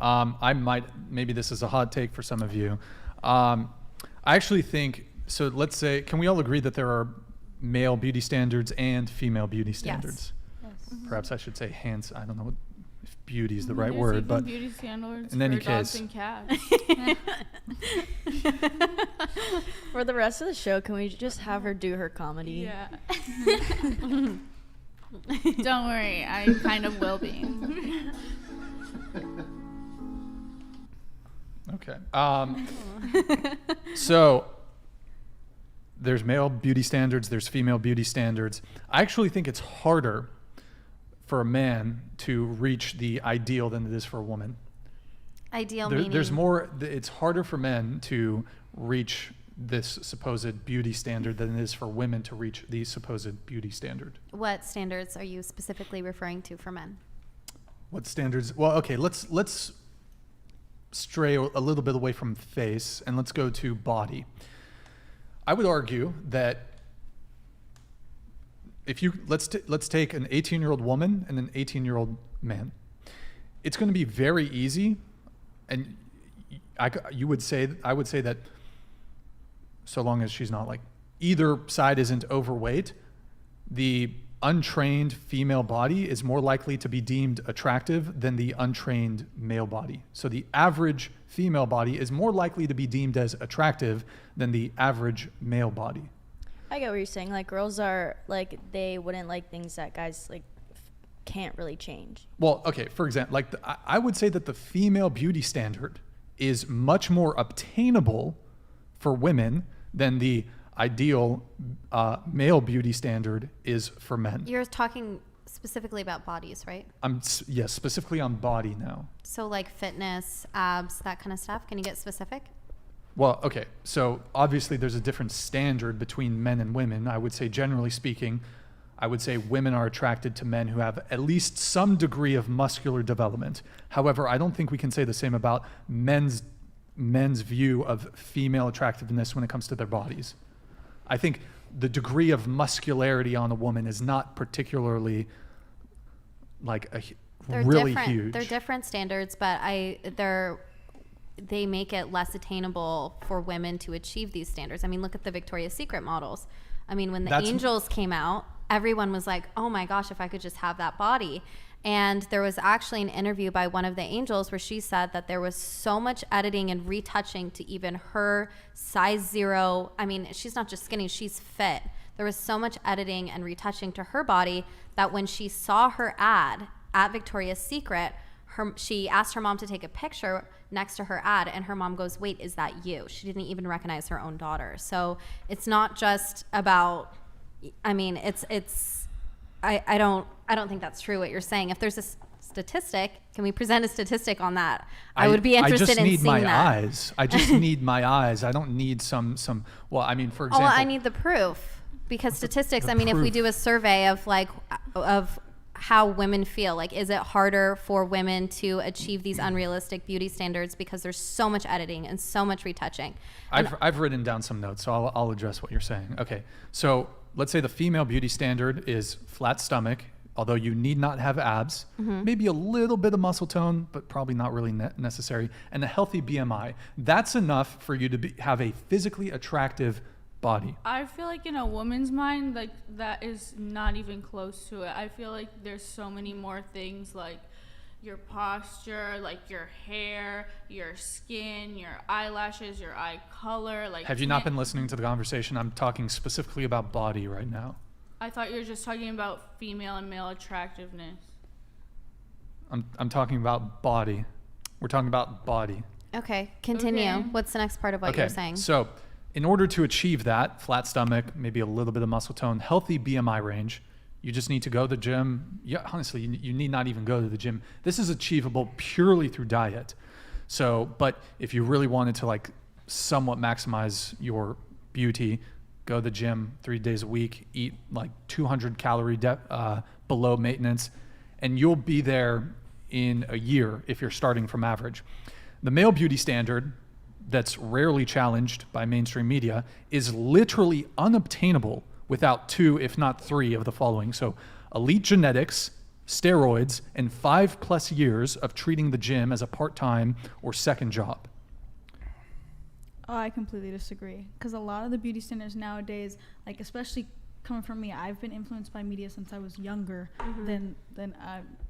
Maybe this is a hot take for some of you. I actually think, so let's say, can we all agree that there are male beauty standards and female beauty standards? Yes. Mm-hmm. Perhaps I should say hands. I don't know if beauty is the right word, but beauty standards in any for dogs case. and cats. For the rest of the show, can we just have her do her comedy? Yeah. Don't worry, I kind of will be. Okay. So there's male beauty standards, there's female beauty standards. I actually think it's harder for a man to reach the ideal than it is for a woman. Ideal meaning? There's more, it's harder for men to reach this supposed beauty standard than it is for women to reach the supposed beauty standard. What standards are you specifically referring to for men? What standards? Well, okay, let's stray a little bit away from face and let's go to body. I would argue that if you let's take an 18-year-old woman and an 18-year-old man, it's going to be very easy, and I would say that so long as she's not like either side isn't overweight, the untrained female body is more likely to be deemed attractive than the untrained male body. So the average female body is more likely to be deemed as attractive than the average male body. I get what you're saying. Like, girls are, like, they wouldn't like things that guys, like, can't really change. Well, okay, for example, like I would say that the female beauty standard is much more obtainable for women than the ideal male beauty standard is for men. You're talking specifically about bodies, right? Yes, specifically on body now. So like fitness, abs, that kind of stuff. Can you get specific? Well, okay, so obviously there's a different standard between men and women. I would say, generally speaking, I would say women are attracted to men who have at least some degree of muscular development. However, I don't think we can say the same about men's view of female attractiveness when it comes to their bodies. I think the degree of muscularity on a woman is not particularly like really huge. They're different standards, but they make it less attainable for women to achieve these standards. I mean, look at the Victoria's Secret models. I mean, when the angels came out, everyone was like, oh my gosh, if I could just have that body. And there was actually an interview by one of the angels where she said that there was so much editing and retouching to even her size 0. I mean, she's not just skinny, she's fit. There was so much editing and retouching to her body that when she saw her ad at Victoria's Secret, she asked her mom to take a picture next to her ad, and her mom goes, wait, is that you? She didn't even recognize her own daughter. So it's not just about, I mean, I don't think that's true what you're saying. If there's a statistic, can we present a statistic on that? I would be interested in seeing that. I just need my eyes. I don't need some, well, I mean, for example. Oh, I need the proof, because statistics, I mean, if we do a survey of how women feel, like, is it harder for women to achieve these unrealistic beauty standards because there's so much editing and so much retouching? I've written down some notes, so I'll address what you're saying. Okay, so let's say the female beauty standard is flat stomach, although you need not have abs, maybe a little bit of muscle tone, but probably not really necessary, and a healthy BMI. That's enough for you to have a physically attractive body. I feel like in a woman's mind, like, that is not even close to it. I feel like there's so many more things, like your posture, like your hair, your skin, your eyelashes, your eye color. Like, have you not been listening to the conversation? I'm talking specifically about body right now. I thought you were just talking about female and male attractiveness. I'm talking about body. We're talking about body. Okay, continue. Okay. What's the next part of what you're saying? So in order to achieve that, flat stomach, maybe a little bit of muscle tone, healthy BMI range, you just need to go to the gym. Yeah, honestly, you need not even go to the gym. This is achievable purely through diet. So, but if you really wanted to like somewhat maximize your beauty, go to the gym 3 days a week, eat like 200 calorie below maintenance, and you'll be there in a year if you're starting from average. The male beauty standard that's rarely challenged by mainstream media is literally unobtainable without 2, if not 3 of the following. So elite genetics, steroids, and 5+ years of treating the gym as a part-time or second job. Oh, I completely disagree. Because a lot of the beauty standards nowadays, like especially coming from me, I've been influenced by media since I was younger than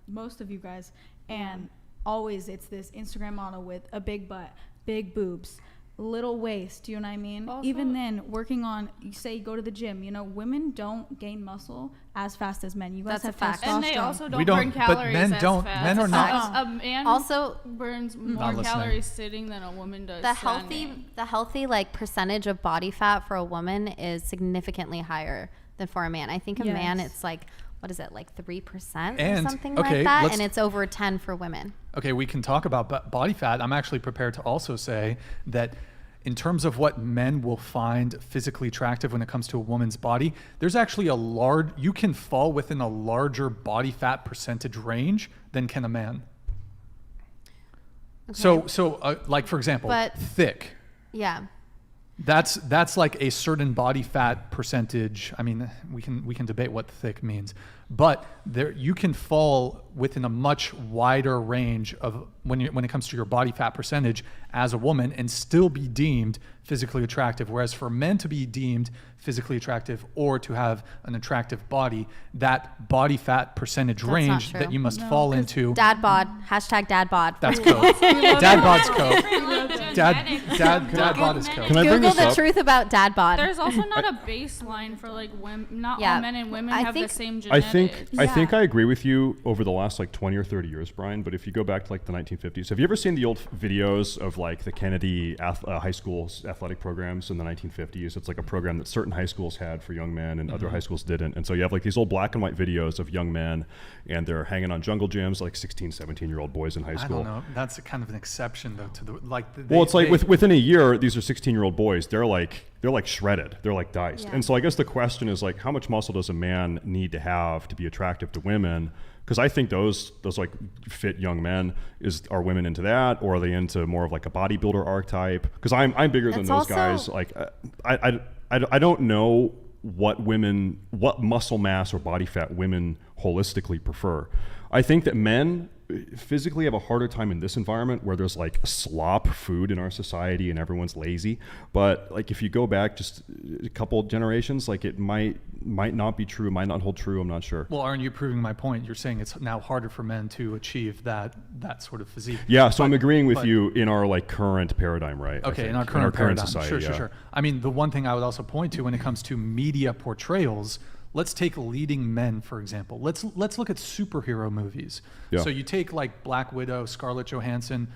most of you guys. And always it's this Instagram model with a big butt, big boobs, little waist, do you know what I mean? Also, even then, working on, you say you go to the gym, you know, women don't gain muscle as fast as men. You guys That's have a fact. testosterone. And they also We don't burn don't- but calories men as don't- fast. men are not- A man Also, burns Not more listening. calories sitting than a woman does standing. the healthy like percentage of body fat for a woman is significantly higher than for a man. I think a man, Yes. it's like, what is it, like 3% or And, something okay, like that, let's- and it's over 10 for women. Okay, we can talk about body fat. I'm actually prepared to also say that in terms of what men will find physically attractive when it comes to a woman's body, there's actually you can fall within a larger body fat percentage range than can a man. Okay. So like for example, But- thick. Yeah. That's like a certain body fat percentage. I mean, we can debate what thick means, but there you can fall within a much wider range of when it comes to your body fat percentage as a woman and still be deemed physically attractive. Whereas for men to be deemed physically attractive or to have an attractive body, that body fat percentage That's not range true. that you must No, fall 'cause into. Dad bod. Hashtag dad bod. That's coke. Dad bod's coke. Dad bod is coke. Can I bring Google this the up? truth about dad bod. There's also not a baseline for like women. Not Yeah. all men and women I have the think- same I genetics. think I agree with you over the last like 20 or 30 years, Brian. But if you go back to like the 1950s, have you ever seen the old videos of like the Kennedy high school's athletic programs in the 1950s? It's like a program that certain high schools had for young men and other high schools didn't. And so you have like these old black and white videos of young men, and they're hanging on jungle gyms, like 16, 17-year-old boys in high I school. don't know. That's a kind of an exception though to the like. Well, it's like within a year, these are 16-year-old boys. They're like shredded. They're like diced. Yeah. And so I guess the question is like, how much muscle does a man need to have to be attractive to women? Because I think those like fit young men are women into that, or are they into more of like a bodybuilder archetype? Because I'm bigger than It's those also- guys. Like I don't know what muscle mass or body fat women holistically prefer. I think that men physically have a harder time in this environment where there's like slop food in our society and everyone's lazy. But like if you go back just a couple generations, like it might not be true, might not hold true. I'm not sure. Well, aren't you proving my point? You're saying it's now harder for men to achieve that sort of physique. Yeah, so But- I'm agreeing with but- you in our like current paradigm, right? I Okay, think. in our current paradigm. society, Sure. I mean, the one thing I would also point to when it comes to media portrayals, let's take leading men, for example. Let's look at superhero movies. Yeah. So you take like Black Widow, Scarlett Johansson.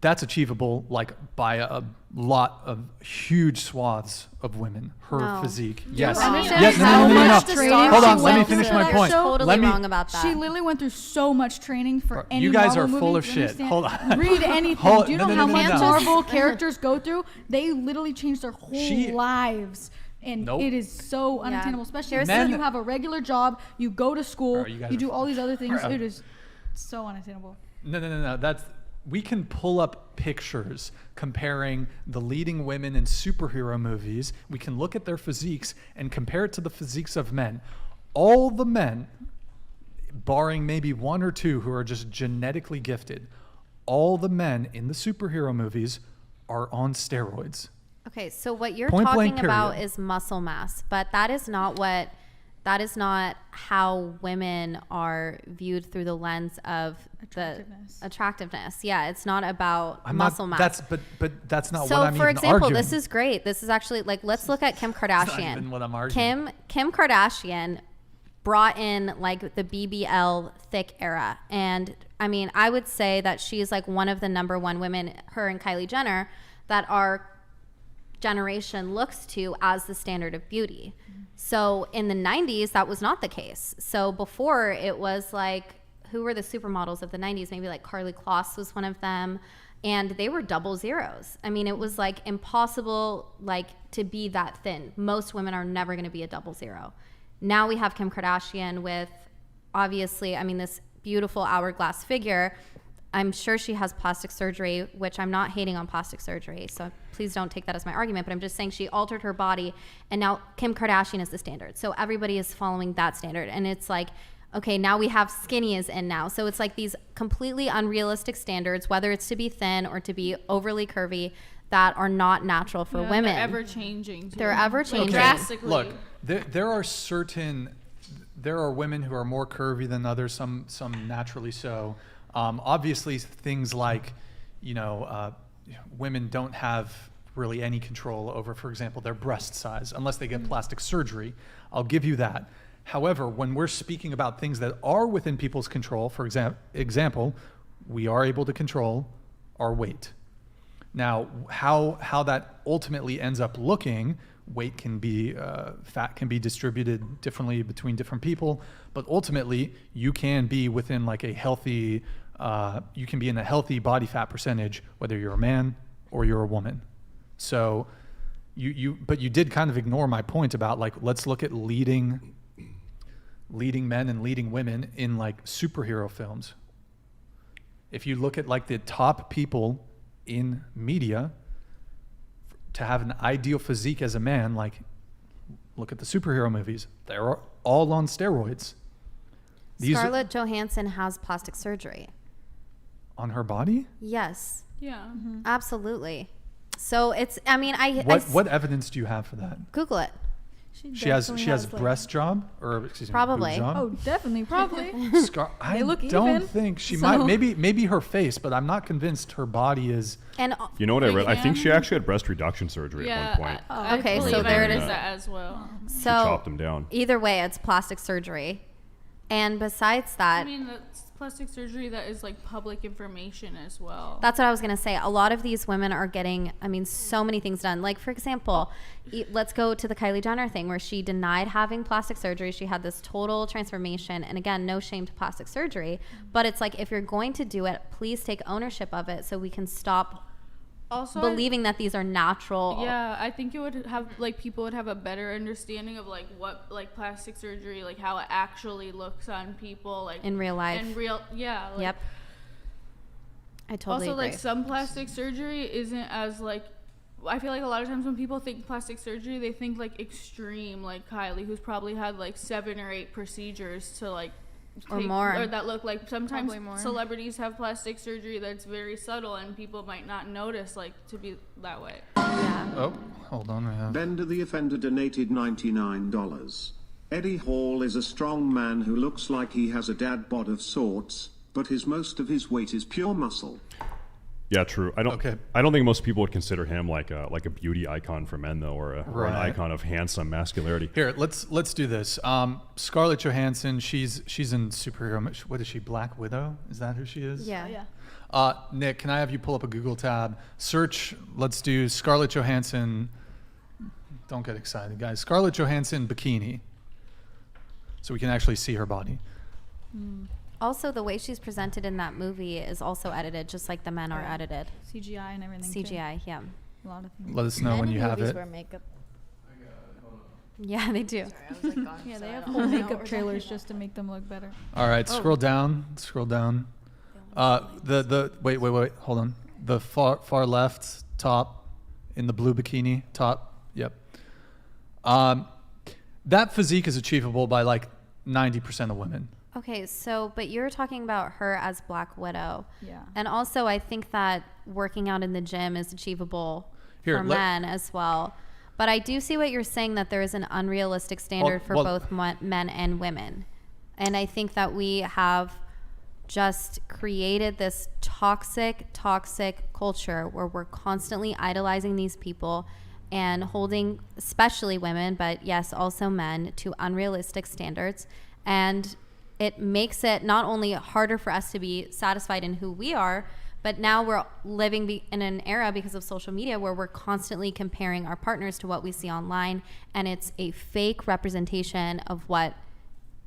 That's achievable like by a lot of huge swaths of women. Her No. physique. You're Yes. wrong. Understand Yes. how No. much training Hold she on. Let me went finish through. my You're point. Totally Let me, wrong about that. She literally went through so much training for any you guys Marvel are full movie, of do you shit. understand? Hold on. Read anything. Hold- Do you no, know no, how no, much no, no. Marvel characters go through? They literally change their whole She- lives. And Nope. it is so unattainable, especially Here's when the- you have a regular job, you go to school, Bro, you guys you are do all these other things. Bro. It is so unattainable. No. We can pull up pictures comparing the leading women in superhero movies. We can look at their physiques and compare it to the physiques of men. All the men, barring maybe one or two who are just genetically gifted, all the men in the superhero movies are on steroids. Okay, so what you're Point talking blank about period. is muscle mass, but that is not how women are viewed through the lens of Attractiveness. the attractiveness. Yeah, it's not about I'm muscle not, mass. But that's not So what I'm for even example, arguing. this is great. This is actually like, let's look at Kim not Kardashian. even what I'm arguing. Kim Kardashian brought in like the BBL thick era, and I mean, I would say that she's like one of the number one women, her and Kylie Jenner, that our generation looks to as the standard of beauty. So in the 90s, that was not the case. So before, it was like, who were the supermodels of the 90s? Maybe like Karlie Kloss was one of them, and they were double zeros. I mean, it was like impossible like to be that thin. Most women are never going to be a double zero. Now we have Kim Kardashian with, obviously, I mean, this beautiful hourglass figure. I'm sure she has plastic surgery, which I'm not hating on plastic surgery, so please don't take that as my argument, but I'm just saying she altered her body, and now Kim Kardashian is the standard. So everybody is following that standard, and it's like, okay, now we have skinny is in now. So it's like these completely unrealistic standards, whether it's to be thin or to be overly curvy, that are not natural for women. They're ever changing. They're ever changing. Drastically. Look, there are women who are more curvy than others, some naturally so. Obviously, things like, women don't have really any control over, for example, their breast size, unless they get plastic surgery. I'll give you that. However, when we're speaking about things that are within people's control, for example, we are able to control our weight. Now, how that ultimately ends up looking, weight can be, fat can be distributed differently between different people, but ultimately you can be within like a healthy, you can be in a healthy body fat percentage, whether you're a man or you're a woman. So but you did kind of ignore my point about like, let's look at leading men and leading women in like superhero films. If you look at like the top people in media to have an ideal physique as a man, like look at the superhero movies, they're all on steroids. Scarlett Johansson has plastic surgery. On her body? Yes. Yeah. Mm-hmm. Absolutely. So it's, I mean, what evidence do you have for that? Google it. She has like, breast job, or excuse me, Probably. boob job? Oh, definitely, probably. I look don't even, think she so- might. Maybe her face, but I'm not convinced her body is. And You know what I read? I think can- she actually had breast reduction surgery at one point. I Okay, so believe there I it read is. that as well. She so chopped them down. either way, it's plastic surgery. And besides that, I mean, that's plastic surgery that is like public information as well. that's what I was going to say. A lot of these women are getting, I mean, so many things done. Like, for example, let's go to the Kylie Jenner thing where she denied having plastic surgery. She had this total transformation. And again, no shame to plastic surgery. But it's like, if you're going to do it, please take ownership of it so we can stop Also, believing that these are natural. yeah, I think it would have like people would have a better understanding of like what like plastic surgery, like how it actually looks on people, like In real life. Yeah. Like, Yep. I totally also, agree. like some plastic surgery isn't as like. I feel like a lot of times when people think plastic surgery, they think like extreme, like Kylie, who's probably had like 7 or 8 procedures to like. Or more. Or that look like sometimes Probably more. celebrities have plastic surgery that's very subtle and people might not notice like to be that way. Yeah. Oh, hold on. I have. Bender the Offender donated $99. Eddie Hall is a strong man who looks like he has a dad bod of sorts, but most of his weight is pure muscle. Yeah, true. I don't think most people would consider him like a beauty icon for men, though, or an Right. icon of handsome masculinity. Here, let's do this. Scarlett Johansson, she's in superhero. What is she? Black Widow? Is that who she is? Yeah. Nick, can I have you pull up a Google tab? Search. Let's do Scarlett Johansson. Don't get excited, guys. Scarlett Johansson bikini, so we can actually see her body. Also, the way she's presented in that movie is also edited, just like the men are edited. CGI and everything. too. CGI, yeah. A lot of things. Let us know when Many you have movies it. wear makeup. Yeah, they do. Yeah, they have whole makeup trailers just to make them look better. All right, scroll down. Scroll down. Wait. Hold on. The far left top, in the blue bikini top. Yep. That physique is achievable by like 90% of women. Okay, so, but you're talking about her as Black Widow. Yeah. And also, I think that working out in the gym is achievable Here, for men as well. But I do see what you're saying, that there is an unrealistic standard for both men and women. And I think that we have just created this toxic culture where we're constantly idolizing these people and holding, especially women, but yes, also men, to unrealistic standards. And it makes it not only harder for us to be satisfied in who we are, but now we're living in an era because of social media where we're constantly comparing our partners to what we see online, and it's a fake representation of what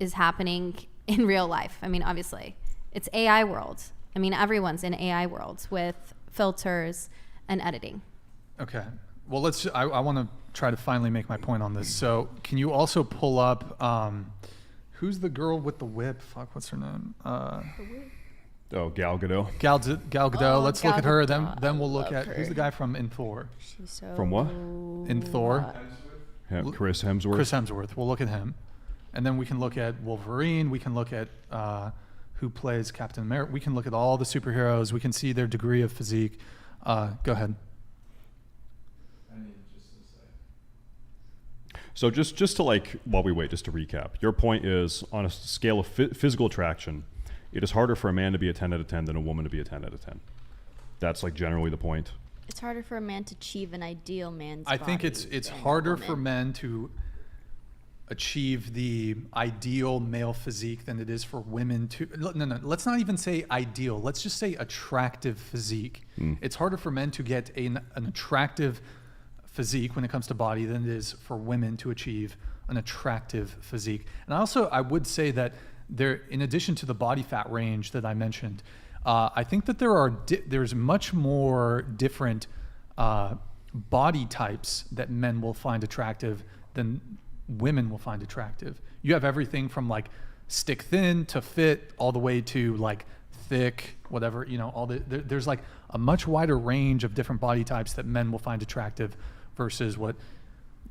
is happening in real life. I mean, obviously, it's AI world. I mean, everyone's in AI worlds with filters and editing. Okay. Well, I want to try to finally make my point on this. So can you also pull up, who's the girl with the whip? Fuck, what's her name? Oh, Gal Gadot. Gal Gadot. Oh, Let's Gal look at her. Gadot. Then we'll look Love at her. who's the guy from in Thor. She's so From what? In Thor. Chris Hemsworth. Chris Hemsworth. We'll look at him, and then we can look at Wolverine. We can look at who plays Captain America. We can look at all the superheroes. We can see their degree of physique. Go ahead. So just to while we wait, just to recap, your point is on a scale of physical attraction, it is harder for a man to be a 10 out of 10 than a woman to be a 10 out of 10. That's like generally the point. It's harder for a man to achieve an ideal man's I think body it's than a harder for woman. men to achieve the ideal male physique than it is for women to no let's not even say ideal, let's just say attractive physique. It's harder for men to get an attractive physique when it comes to body than it is for women to achieve an attractive physique. And I would say that there, in addition to the body fat range that I mentioned, I think that there's much more different body types that men will find attractive than women will find attractive. You have everything from like stick thin to fit, all the way to like thick, whatever, there's like a much wider range of different body types that men will find attractive versus what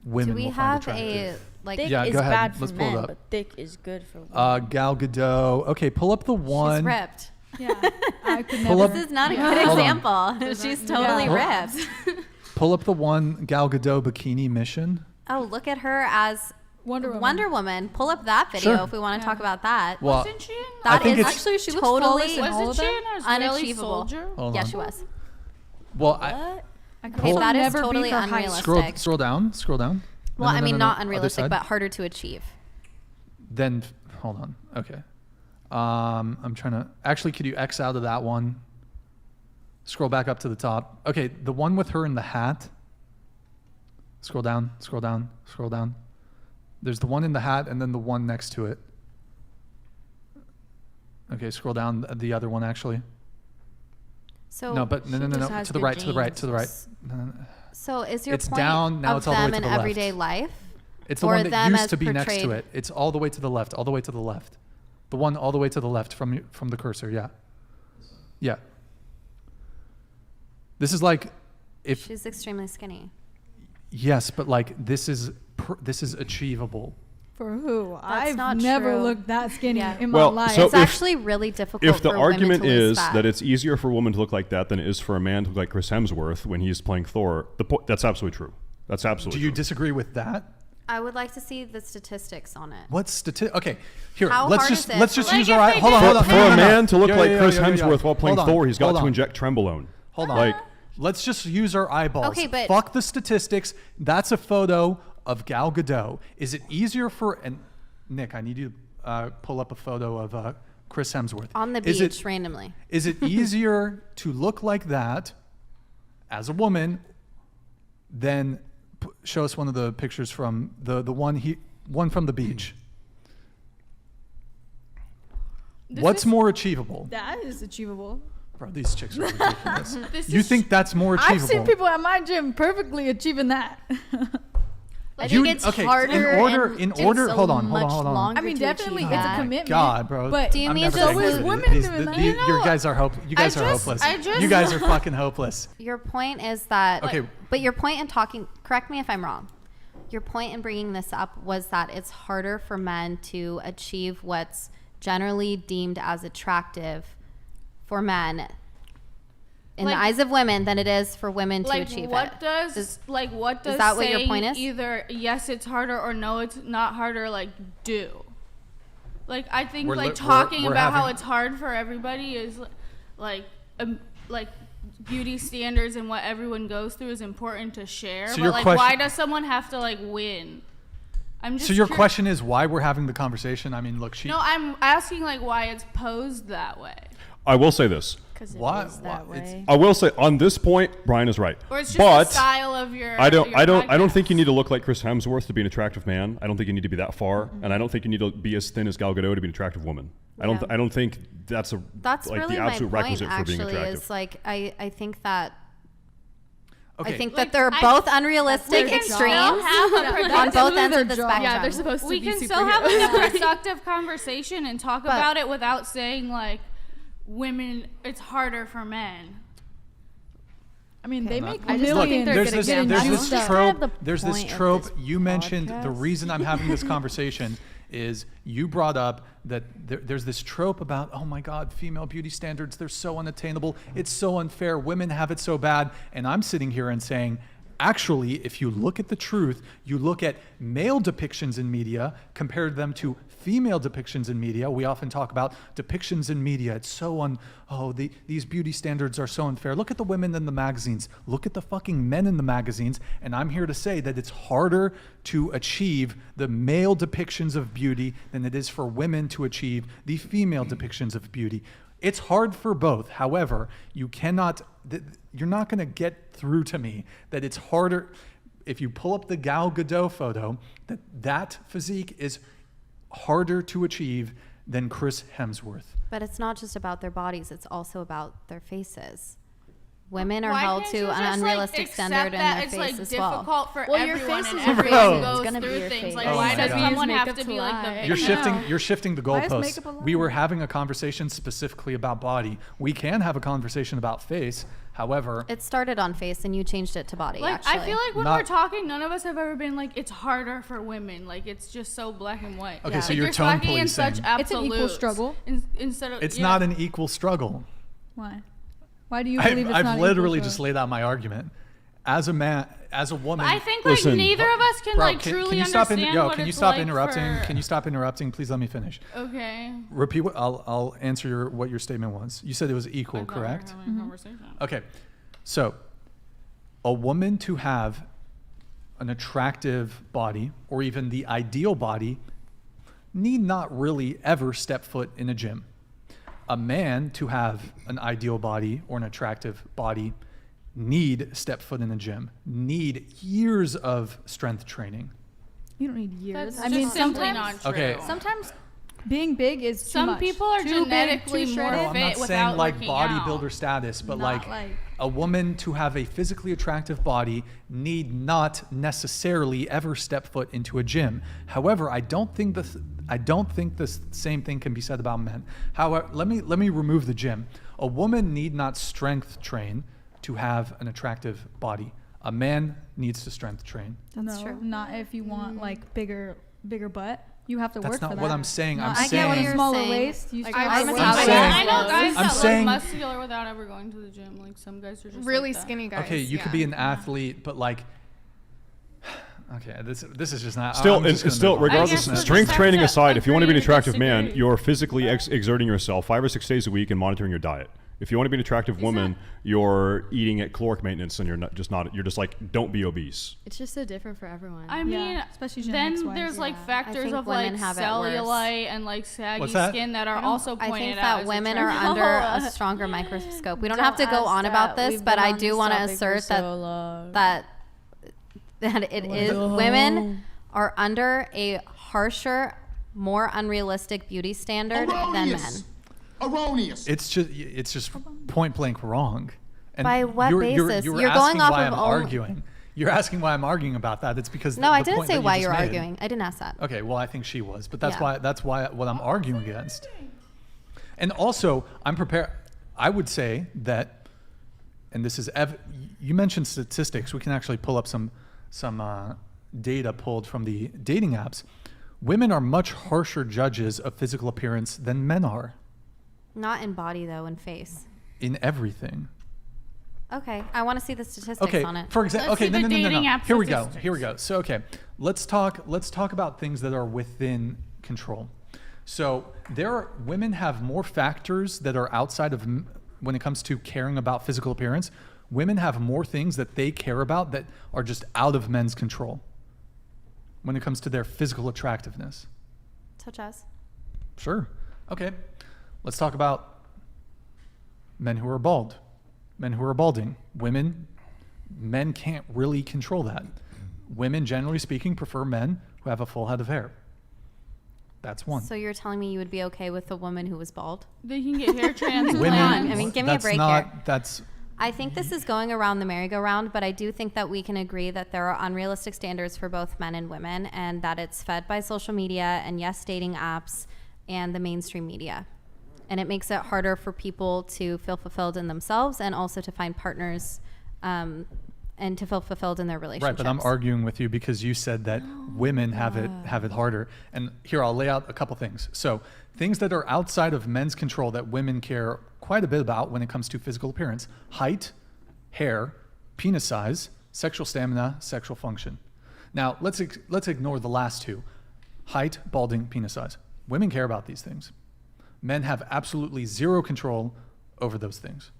women Do we will find have attractive. Thick Yeah, is go ahead. bad for Let's pull it men, up. but thick is good for women. Gal Gadot. Okay, pull up the one. She's ripped. Yeah, I could Pull never. up- This is not a Yeah. good Hold on. example. She's totally Yeah. ripped. Pull up the one Gal Gadot bikini mission. Oh, look at her as Wonder Woman. Wonder Woman. Pull up that video Sure. if we want to talk about that. Well, Wasn't she in I That think is it's- Actually, she looks totally flawless in all Wasn't of she them. in a Israeli unachievable. soldier? Hold Yeah, on. she was. Well, What? I could Okay, also that is never totally beat her height. unrealistic. scroll down. Well, I mean, not Other unrealistic, side. but harder to achieve. Then hold on. Okay. I'm trying to actually. Could you X out of that one? Scroll back up to the top. Okay, the one with her in the hat. Scroll down. There's the one in the hat, and then the one next to it. Okay, scroll down. The other one actually. So No, but no. just has To the good right. To the right. genes. To the right. No. So is your It's point down, now of it's all the way them to in the left. everyday life? It's the Or one that them used as to be next to portrayed- it. It's all the way to the left. All the way to the left. The one all the way to the left from the cursor. Yeah. Yeah. This is like, if She's extremely skinny. yes, but like this is achievable. For who? That's I've not never true. looked that skinny Yeah. in Well, my life. so It's if- actually really difficult If the for women argument to lose is fat. that it's easier for a woman to look like that than it is for a man to look like Chris Hemsworth when he's playing Thor, that's absolutely true. That's absolutely Do you true. disagree with that? I would like to see the statistics on it. What Okay, here. How let's hard just is it? let's just Like use if our they hold on, did- hold on. For No, a no, no. man to look Yeah, like yeah, Chris yeah, yeah, yeah. Hemsworth while playing Hold on, Thor, he's got hold to on. inject trenbolone. Hold on. Like, Let's just use our eyeballs. Okay, but- fuck the statistics. That's a photo of Gal Gadot. Is it easier for Nick? I need you to pull up a photo of Chris Hemsworth On the Is beach it, randomly. Is it easier to look like that as a woman than show us one of the pictures from the one from the beach? What's more achievable? that is achievable. Bro, these chicks are ridiculous. This You is- think that's more achievable? I've seen people at my gym perfectly achieving that. I You- think it's okay, harder. in and order- takes hold a on. much longer I mean, to definitely, achieve it's a that. commitment. God, bro. But Do you I'm mean never so gonna is agree with women these- doing that? You No, guys are You guys are just- hopeless. I just- You guys are fucking hopeless. Your point is that, Okay. but your point in talking, correct me if I'm wrong. Your point in bringing this up was that it's harder for men to achieve what's generally deemed as attractive for men in the Like- eyes of women than it is for women to Like achieve what it. does what does that what your saying point is? either yes it's harder or no it's not harder like do? Like I think We're like li- talking we're about how having- it's hard for everybody is like beauty standards and what everyone goes through is important to share. So but your like question- why does someone have to like win? I'm just So your cur- question is why we're having the conversation? I mean, look, No, I'm asking like why it's posed that way. I will say this. Because it Why- is that why- it's- way. I will say on this point, Brian is right. Or it's just but the style of your I don't podcast. think you need to look like Chris Hemsworth to be an attractive man. I don't think you need to be that far, and I don't think you need to be as thin as Gal Gadot to be an attractive woman. Yeah. I don't think that's That's like really the my absolute point. requisite for being Actually, attractive. is like I think that Okay. I think Like, that they're I- both unrealistic We can extremes still have a on productive- both ends their of the job. spectrum. Yeah, they're supposed We to be can still have like a superheroes. productive conversation and talk But- about it without saying like it's harder for men. I mean, they make I just don't think millions. they're there's gonna this, get there's into this That's trope. kind of the There's this point of trope. this You mentioned the podcast. reason I'm having this conversation is you brought up that there's this trope about, oh my God, female beauty standards, they're so unattainable. It's so unfair. Women have it so bad. And I'm sitting here and saying, actually, if you look at the truth, you look at male depictions in media, compare them to female depictions in media. We often talk about depictions in media. It's so these beauty standards are so unfair. Look at the women in the magazines. Look at the fucking men in the magazines. And I'm here to say that it's harder to achieve the male depictions of beauty than it is for women to achieve the female depictions of beauty. It's hard for both. However, you're not going to get through to me that it's harder. If you pull up the Gal Gadot photo, that physique is harder to achieve than Chris Hemsworth. But it's not just about their bodies, it's also about their faces. Women are Why held can't to you an just, unrealistic accept standard in that their it's face like as well. difficult for Well, your everyone face and is your everyone face. It's goes gonna be through your things. face. Like, Oh why my does God. someone Use have makeup to to be like lie. the You're victim? shifting the Why is goalposts. makeup a lie? We were having a conversation specifically about body. We can have a conversation about face. However, It started on face and you changed it to body, Like, actually. I feel like when Not- we're talking, none of us have ever been like, it's harder for women. Like, it's just so black and white. Okay, Yeah. so Like, you're tone talking in such policing. It's an equal absolutes struggle. Instead of It's yeah. not an equal struggle. Why? Why do you believe it's not I've equal literally struggle? just laid out my argument. As a man, as a woman. I think Listen, like neither of us can Bro, like truly can you stop understand what can you it's stop like interrupting? for- Can you stop interrupting? Please let me finish. Okay. Repeat what I'll answer what your statement was. You said it was I equal, thought we were correct? having a conversation. Okay. So, a woman to have an attractive body or even the ideal body need not really ever step foot in a gym. A man to have an ideal body or an attractive body need step foot in a gym, need years of strength training. You don't need years. That's I mean, just simply sometimes not true. Okay. sometimes being big is too Some much. people are Too big, genetically too more shredded. No, I'm not fit saying without like working bodybuilder out. status, but Not like a woman to have a physically attractive body need not necessarily ever step foot into a gym. However, I don't think the same thing can be said about men. However, let me remove the gym. A woman need not strength train to have an attractive body. A man needs to strength train. That's no, true. not if you want like bigger butt. You have to That's work not for that. what I'm saying. I'm I get saying what a you're smaller saying. waist. You Like, still I'm have a to I'm work. saying- I know guys I'm that saying- look muscular without ever going to the gym. Like some guys are just Really like that. skinny guys. Okay, you could yeah. be an athlete, but like, okay, this is just not. Still, I'm just gonna still, move on. I guess regardless, we'll strength just training have to aside, if you want to be an agree to attractive man, disagree. you're physically exerting yourself 5 or 6 days a week and monitoring your diet. If you want to be an attractive woman, you're eating at caloric maintenance, and you're just like, don't be obese. It's just so different for everyone. I mean, Yeah, especially then genetics-wise. there's like Yeah. factors think of women like have it worse. cellulite and like saggy What's that? skin that are also I pointed think out that as women are attractive. under a stronger microscope. We don't Don't have to go ask on that. about this, We've but been I on do this want to topic for assert so long. that it is women are under a harsher, more unrealistic beauty standard than men. Erroneous. It's just point blank wrong. And By what basis? You're You're asking going off why of I'm own- arguing. You're asking why I'm arguing about that. It's because No, the I didn't point say that why just you're made. arguing. I didn't ask that. Okay, well I think she was, but that's Yeah. why what I'm arguing against. And also, I'm prepared. I would say that, and this is you mentioned statistics. We can actually pull up some data pulled from the dating apps. Women are much harsher judges of physical appearance than men are Not in body though, in face. in everything. Okay, I want to see the statistics Okay, on it. for example, Let's okay, see no. the dating app Here we go. statistics. Here we go. So, okay, let's talk about things that are within control. So, women have more factors that are outside of when it comes to caring about physical appearance. Women have more things that they care about that are just out of men's control when it comes to their physical attractiveness. Such as? Sure. Okay. Let's talk about men who are bald, men who are balding. Men can't really control that. Women, generally speaking, prefer men who have a full head of hair. That's one. So you're telling me you would be okay with a woman who was bald? They can get hair transplants. Women, I mean, give me a that's break not, here. That's I think this is going around the merry-go-round, but I do think that we can agree that there are unrealistic standards for both men and women, and that it's fed by social media and, yes, dating apps and the mainstream media. and it makes it harder for people to feel fulfilled in themselves and also to find partners and to feel fulfilled in their relationships. Right, but I'm arguing with you because you said that women have it harder. And here, I'll lay out a couple things. So things that are outside of men's control that women care quite a bit about when it comes to physical appearance: height, hair, penis size, sexual stamina, sexual function. Now, let's ignore the last two: height, balding, penis size. Women care about these things. Men have absolutely zero control over those things.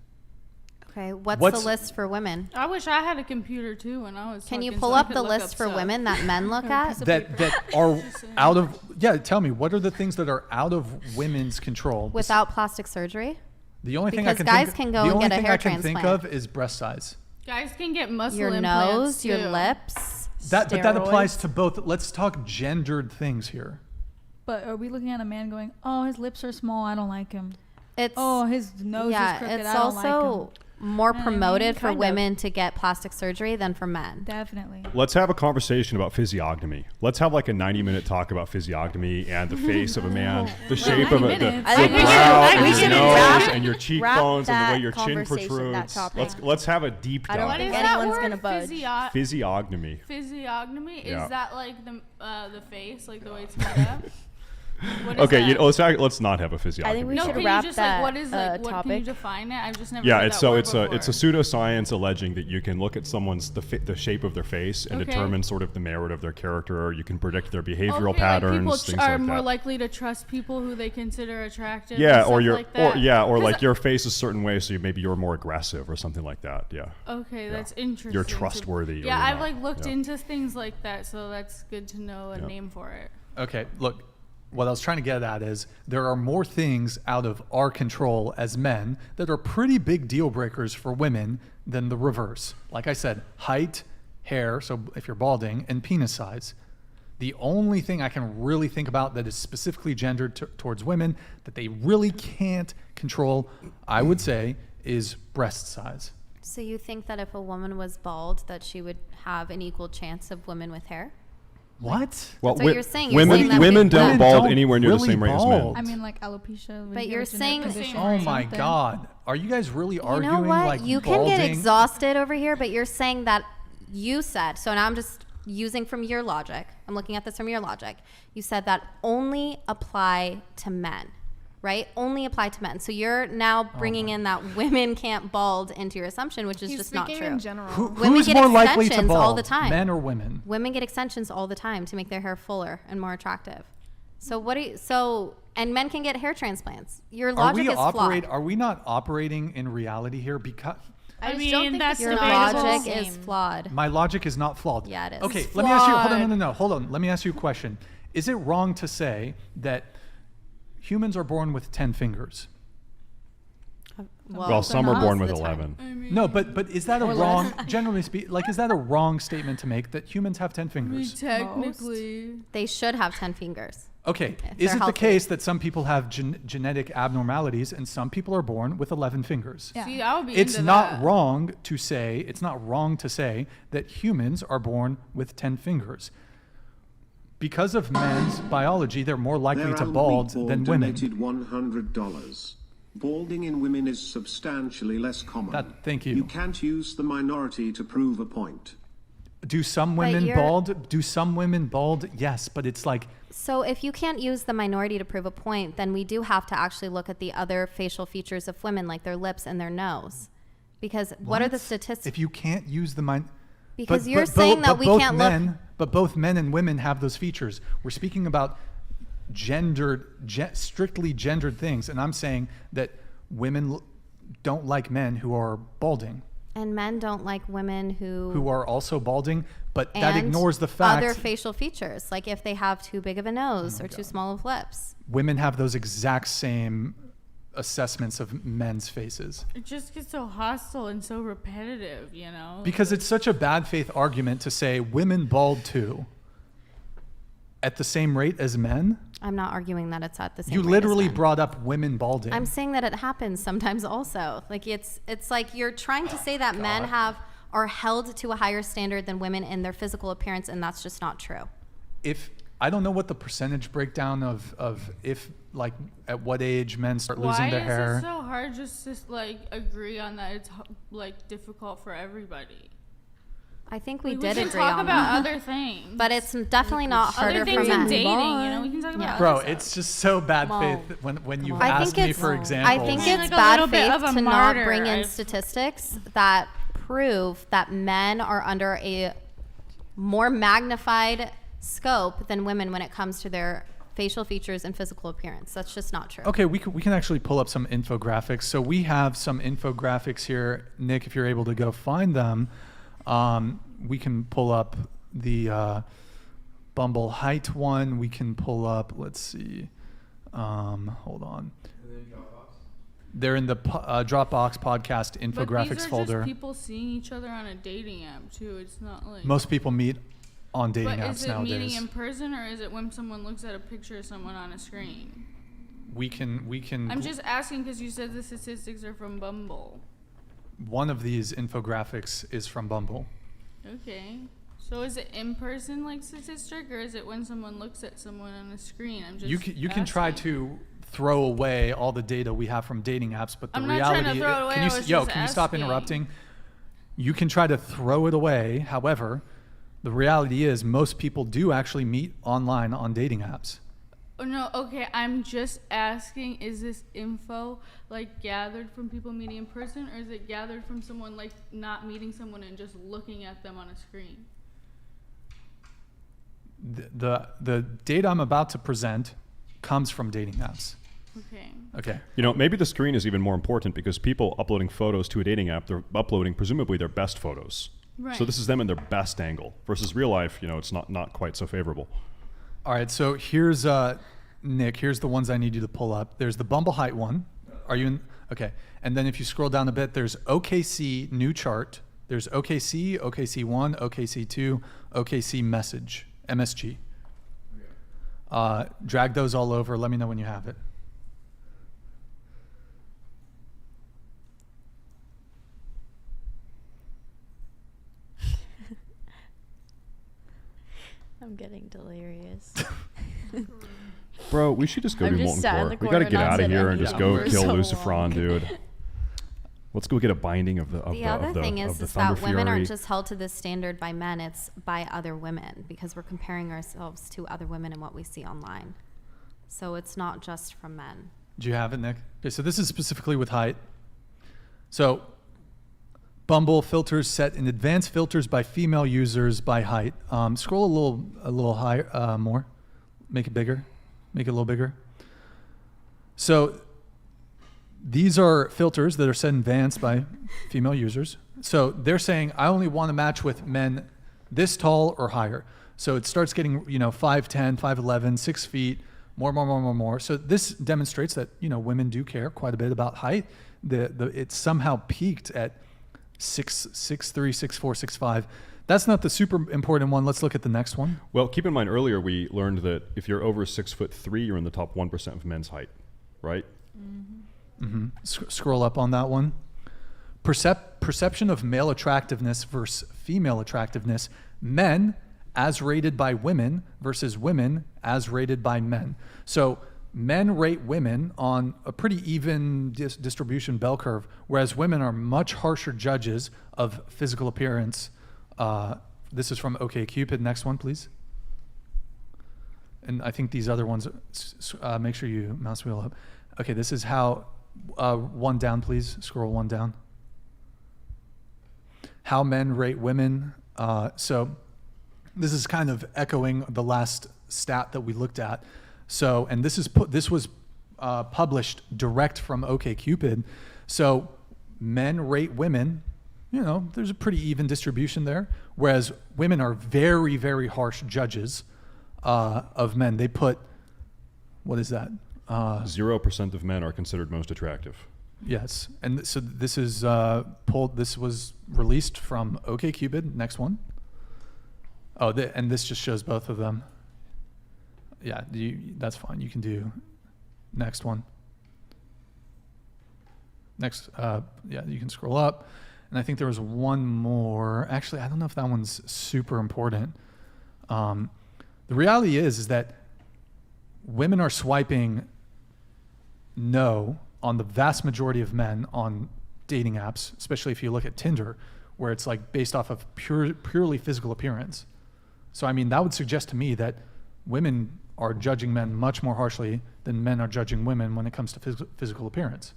Okay, what's the list for women? I wish I had a computer too when I was. Can you talking, pull so I up could the look list up for stuff. women that men look at? That are out of, tell me, what are the things that are out of women's control? Without plastic surgery? The only thing Because I can guys think, can go the and only get a thing hair I can think transplant. of is breast size. Guys can get muscle Your implants nose, your too. lips. But that applies Steroids. to both. Let's talk gendered things here. But are we looking at a man going, "Oh, his lips are small. I don't like him. It's Oh, his nose is crooked. it's I don't like also him." more You know what I mean? promoted for Kind of. women to get plastic surgery than for men. Definitely. Let's have a conversation about physiognomy. Let's have like a 90-minute talk about physiognomy and the face of a man, the shape of it, the minutes. I think we should- brow, I think and we your should nose, wrap- and your wrap cheekbones, and the way that your chin conversation, that protrudes. topic. Let's have a deep I don't What dive. is think that anyone's word? gonna budge. Physiognomy. Physiognomy? Yeah. Is that like the face, like the way it's made up? What is Okay, that? let's not have a physiognomy. I think we No, should can wrap you just that like what is like what can you topic. define it? I've just never Yeah, heard it's that word it's a before. pseudoscience alleging that you can look at someone's the shape of their face and Okay. determine sort of the merit of their character, or you can predict their behavioral Okay, patterns, like things people are like more that. likely to trust people who they consider attractive. Yeah, and or stuff your like that. or 'Cause like your face is a certain way, so maybe you're more aggressive or something like that. Yeah. Okay, that's Yeah. interesting. You're to- trustworthy or Yeah, you're I've not. like looked Yeah. into things like that, so that's good to know a Yeah. name for it. Okay, look, what I was trying to get at is there are more things out of our control as men that are pretty big deal breakers for women than the reverse. Like I said, height, hair, so if you're balding, and penis size. The only thing I can really think about that is specifically gendered towards women that they really can't control, I would say, is breast size. So you think that if a woman was bald, that she would have an equal chance of women with hair? What? Well, That's what you're saying. You're saying that women we- don't Women bald don't anywhere near the really same rate as men. bald. I mean, like alopecia. But you're saying- Oh my God. Are you guys really You arguing know what? like You can get balding- exhausted over here, but you're saying that you said, so now I'm just using from your logic. I'm looking at this from your logic. You said that only apply to men, right? Only apply to men. So you're now bringing in that women can't bald into your assumption, which is He's just not speaking true. in general. Women Who's get more likely to extensions bald, all the time. men or women? Women get extensions all the time to make their hair fuller and more attractive. So what do you, so, and men can get hair transplants. Your logic is flawed. Are we not operating in reality here? Because I just mean, don't think that's the Your debatable. logic Same. is flawed. my logic is not flawed. Yeah, it is. Okay, It's let me ask you. Hold on, flawed. no. Hold on. Let me ask you a question. Is it wrong to say that humans are born with 10 fingers? Well, some are most born of with the time. 11. No, but is that a wrong? Generally speaking, like, is that a wrong statement to make that humans have 10 I mean, fingers? technically. They should have 10 fingers. Okay, If is they're it the healthy. case that some people have genetic abnormalities and some people are born with 11 fingers? Yeah. See, I would be It's into not that. wrong to say that humans are born with 10 fingers. Because of men's biology, they're more likely Their to Alan bald Meatball than women. donated $100. Balding in women is substantially less common. Thank you. You can't use the minority to prove a point. Do some But women you're- bald? Do some women bald? Yes, but it's like So if you can't use the minority to prove a point, then we do have to actually look at the other facial features of women, like their lips and their nose. Because what are the statistics? If you can't use the mind, Because you're saying that we can't look- men, but both men and women have those features. We're speaking about strictly gendered things, and I'm saying that women don't like men who are balding, And men don't like women who are also balding, but that and ignores the fact other facial features, like if they have too big of a Oh nose or too small of lips. women have those exact same assessments of men's faces. It just gets so hostile and so repetitive, you know? Because it's such a bad faith argument to say women bald too at the same rate as men. I'm not arguing that it's at the same You rate as literally men. brought up women balding. I'm saying that it happens sometimes also. Like it's like you're trying to say that men are held to a higher standard than women in their physical appearance, and that's just not true. if I don't know what the percentage breakdown of if like at what age men start losing their hair. Why is it so hard just to like agree on that? It's like difficult for everybody. I think we Like, did we can agree talk on about that. other things. But it's definitely not harder other for things in men. dating, you know, we can talk about other Bro, stuff. it's just so bad Whoa. faith when you I ask think me it's, for examples. I think I mean, it's like a bad little bit faith of a to not martyr. bring in I've- statistics that prove that men are under a more magnified scope than women when it comes to their facial features and physical appearance. That's just not true. Okay, we can actually pull up some infographics. So we have some infographics here. Nick, if you're able to go find them, we can pull up the Bumble height one. We can pull up, let's see, hold on. They're in the Dropbox podcast infographics but these are folder. just people seeing each other on a dating app too. It's not like Most people meet on dating But apps is it nowadays. meeting in person or is it when someone looks at a picture of someone on a screen? we can. I'm just asking because you said the statistics are from Bumble. One of these infographics is from Bumble. Okay. So is it in person like statistic or is it when someone looks at someone on a screen? I'm just You can try asking. to throw away all the data we have from dating apps, but the I'm not reality trying to throw it away, can I you was yo just can you stop asking. interrupting? You can try to throw it away. However, the reality is most people do actually meet online on dating apps. Oh, no, okay, I'm just asking, is this info like gathered from people meeting in person or is it gathered from someone like not meeting someone and just looking at them on a screen? The data I'm about to present comes from dating apps. Okay. Okay. You know, maybe the screen is even more important because people uploading photos to a dating app, they're uploading presumably their best photos. Right. So this is them in their best angle versus real life, you know, it's not quite so favorable. All right, so here's Nick, here's the ones I need you to pull up. There's the Bumble height one. Are you in? Okay. And then if you scroll down a bit, there's OKC new chart. There's OKC, OKC1, OKC2, OKC message, MSG. Drag those all over. Let me know when you have it. I'm getting delirious. Bro, we should just go I'm do just molten sat in core. the We gotta corner get not out of saying here and anything just go for kill so Lucifron, long. dude. Let's go get a binding of the The other thing of is the Thunder that women Fury. aren't just held to this standard by men, it's by other women because we're comparing ourselves to other women and what we see online. So it's not just from men. Do you have it, Nick? Okay, so this is specifically with height. So Bumble filters set in advanced filters by female users by height. Scroll a little higher, more. Make it bigger. Make it a little bigger. So these are filters that are set in advanced by female users. So they're saying, I only want to match with men this tall or higher. So it starts getting, 5'10", 5'11", 6 feet, more. So this demonstrates that, women do care quite a bit about height. It's somehow peaked at 6'3", 6'4", 6'5". That's not the super important one. Let's look at the next one. Well, keep in mind earlier we learned that if you're over 6'3", you're in the top 1% of men's height, right? Mm-hmm. Scroll up on that one. Perception of male attractiveness versus female attractiveness. Men as rated by women versus women as rated by men. So men rate women on a pretty even distribution bell curve, whereas women are much harsher judges of physical appearance. This is from OkCupid. Next one, please. And I think these other ones, make sure you mouse wheel up. Okay, this is how, one down, please. Scroll one down. How men rate women. So this is kind of echoing the last stat that we looked at. So, and this was published direct from OkCupid. So men rate women, there's a pretty even distribution there. Whereas women are very, very harsh judges of men. They put, what is that? 0% of men are considered most attractive. Yes, and so this is pulled. This was released from OkCupid. Next one. Oh, and this just shows both of them. Yeah, that's fine. You can do next one. Next, yeah, you can scroll up, and I think there was one more. Actually, I don't know if that one's super important. The reality is that women are swiping no on the vast majority of men on dating apps, especially if you look at Tinder, where it's like based off of purely physical appearance. So I mean, that would suggest to me that women are judging men much more harshly than men are judging women when it comes to physical appearance.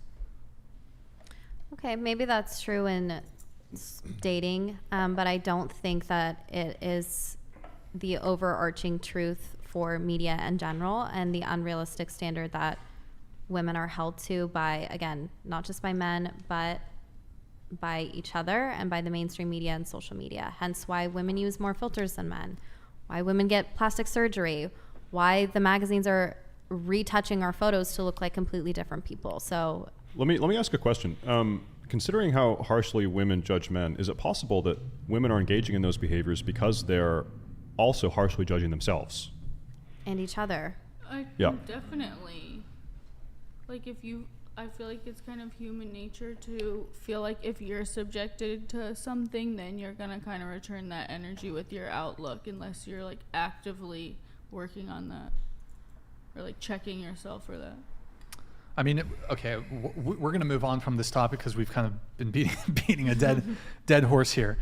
Okay, maybe that's true in dating, but I don't think that it is the overarching truth for media in general and the unrealistic standard that women are held to by, again, not just by men, but by each other and by the mainstream media and social media. Hence why women use more filters than men, why women get plastic surgery, why the magazines are retouching our photos to look like completely different people. So let me ask a question. Considering how harshly women judge men, is it possible that women are engaging in those behaviors because they're also harshly judging themselves? And each other. Yeah. Definitely. Like I feel like it's kind of human nature to feel like if you're subjected to something, then you're gonna kind of return that energy with your outlook, unless you're like actively working on that or like checking yourself for that. I mean, okay, we're going to move on from this topic because we've kind of been beating a dead horse here.